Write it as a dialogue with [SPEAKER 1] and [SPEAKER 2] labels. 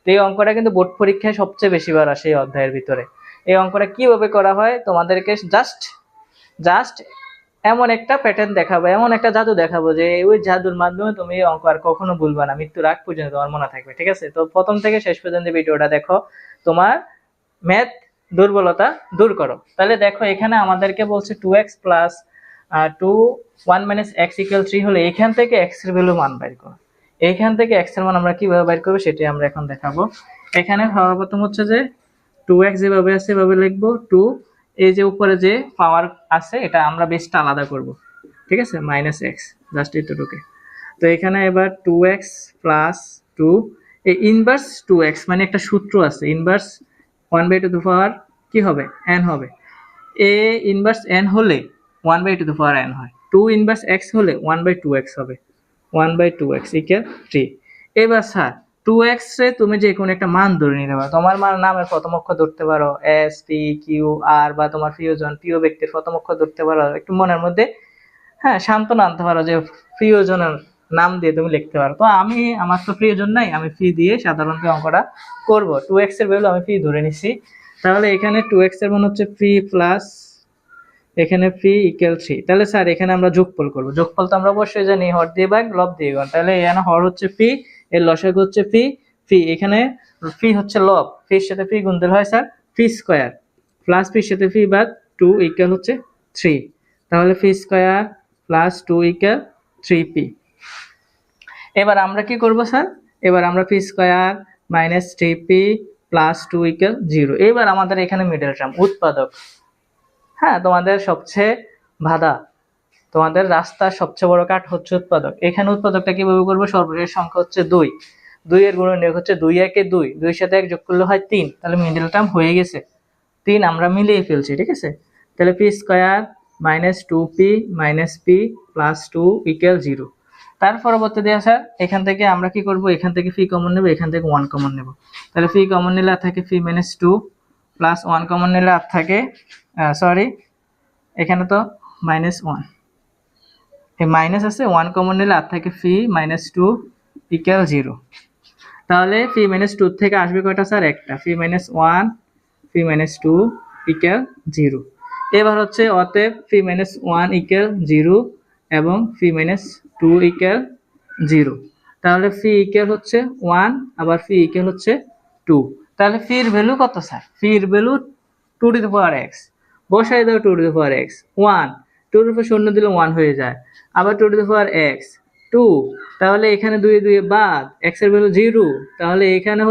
[SPEAKER 1] তো এই অঙ্কটা কিন্তু বোর্ড পরীক্ষায় সবচেয়ে বেশিবার আসে এই অধ্যায়ের ভিতরে। এই অঙ্কটা কিভাবে করা হয় তোমাদেরকে জাস্ট এমন একটা প্যাটার্ন দেখাবো, এমন একটা জাদু দেখাবো যে ওই জাদুর মাধ্যমে তুমি এই অঙ্ক আর কখনো ভুলবা না, মৃত্যুর আগ পর্যন্ত তোমার মনে থাকবে। ঠিক আছে, তো প্রথম থেকে শেষ পর্যন্ত ভিডিওটা দেখো, তোমার ম্যাথ দুর্বলতা দূর করো। তাহলে দেখো এখানে আমাদেরকে বলছে 2x plus 1 minus x equal 3 হলে এখান থেকে x এর ভ্যালু মান বের করো। এইখান থেকে x এর মান আমরা কিভাবে বের করব সেটাই আমরা এখন দেখাবো। এখানে সর্বপ্রথম হচ্ছে যে 2x যেভাবে আছে এভাবে লিখবো, 2 এই যে উপরে যে পাওয়ার আছে এটা আমরা বেসটা আলাদা করব, ঠিক আছে, মাইনাস x জাস্ট এতটুকু। তো এখানে এবার 2x প্লাস 2 এই ইনভার্স 2x মানে একটা সূত্র আছে, ইনভার্স 1/2 কি হবে n হবে, a ইনভার্স n হলে 1/2 n হয়, 2 ইনভার্স x হলে 1/2x হবে, 1/2x ইকুয়াল 3। এবার স্যার 2x এ তুমি যে কোনো একটা মান ধরে নিতে পারো, তোমার নামের প্রথম অক্ষর ধরতে পারো s p q r, বা তোমার প্রিয় ব্যক্তির প্রথম অক্ষর ধরতে পারো, একটু মনের মধ্যে হ্যাঁ সান্ত্বনা আনতে পারো যে প্রিয়জনের নাম দিয়ে তুমি লিখতে পারো। তো আমার তো প্রিয়জন নাই, আমি ফি দিয়ে সাধারণত অঙ্কটা করব। 2x এর ভ্যালু আমি ফি ধরে নিছি, তাহলে এখানে 2x এর মান হচ্ছে ফি প্লাস এখানে ফি ইকুয়াল 3। তাহলে স্যার এখানে আমরা যোগফল করব, যোগফল তো আমরা অবশ্যই জানি হর দিয়ে ভাগ লব দিয়ে গুণ। তাহলে এখানে হর হচ্ছে ফি, এর লসাগু হচ্ছে ফি, এখানে ফি হচ্ছে লব, ফির সাথে ফি গুণ দিলে হয় স্যার ফি স্কয়ার, প্লাস ফির সাথে ফি বাদ 2 ইকুয়াল হচ্ছে 3। তাহলে ফি স্কয়ার প্লাস 2 ইকুয়াল 3p। এবার আমরা কি করব স্যার, এবার আমরা P square minus 3p plus 2 equal 0। এবার আমাদের এখানে মিডল টার্ম উৎপাদক, হ্যাঁ তোমাদের সবচেয়ে বাধা, তোমাদের রাস্তার সবচেয়ে বড় কাঠ হচ্ছে উৎপাদক। এখানে উৎপাদকটা কিভাবে করবো, সর্বশেষ সংখ্যা হচ্ছে 2, 2 এর গুণনীয়ক হচ্ছে 2 একে 2, 2 এর সাথে 1 যোগ করলে হয় 3, তাহলে মিডল টার্ম হয়ে গেছে 3, আমরা মিলিয়ে ফেলছি। ঠিক আছে, তাহলে P square minus 2p minus p plus 2 equal 0। তার পরবর্তী দিয়ে স্যার এখান থেকে আমরা কি করব, এখান থেকে ফি কমন নেব, এখান থেকে 1 কমন নেব। তাহলে ফি কমন নিলে আর থাকে ফি মাইনাস 2 প্লাস 1 কমন নিলে আর থাকে সরি এখানে তো মাইনাস 1, এই মাইনাস আছে, 1 কমন নিলে আর থাকে ফি মাইনাস 2 ইকুয়াল 0। তাহলে ফি মাইনাস 2 থেকে আসবে কয়টা স্যার, একটা, ফি মাইনাস 1 ফি মাইনাস 2 ইকুয়াল 0। এবার হচ্ছে অতএব ফি মাইনাস 1 ইকুয়াল 0 এবং ফি মাইনাস 2 ইকুয়াল 0। তাহলে ফি ইকুয়াল হচ্ছে 1 আবার ফি ইকুয়াল হচ্ছে 2। তাহলে ফির ভ্যালু কত স্যার, ফির value 2 to the power x, বসাই দাও 2 টু দি পাওয়ার x, 1 2 এর উপর শূন্য দিলে 1 হয়ে যায়, আবার 2 টু দি পাওয়ার x 2, তাহলে এখানে 2 2 বাদ, x এর ভ্যালু 0, তাহলে এখানে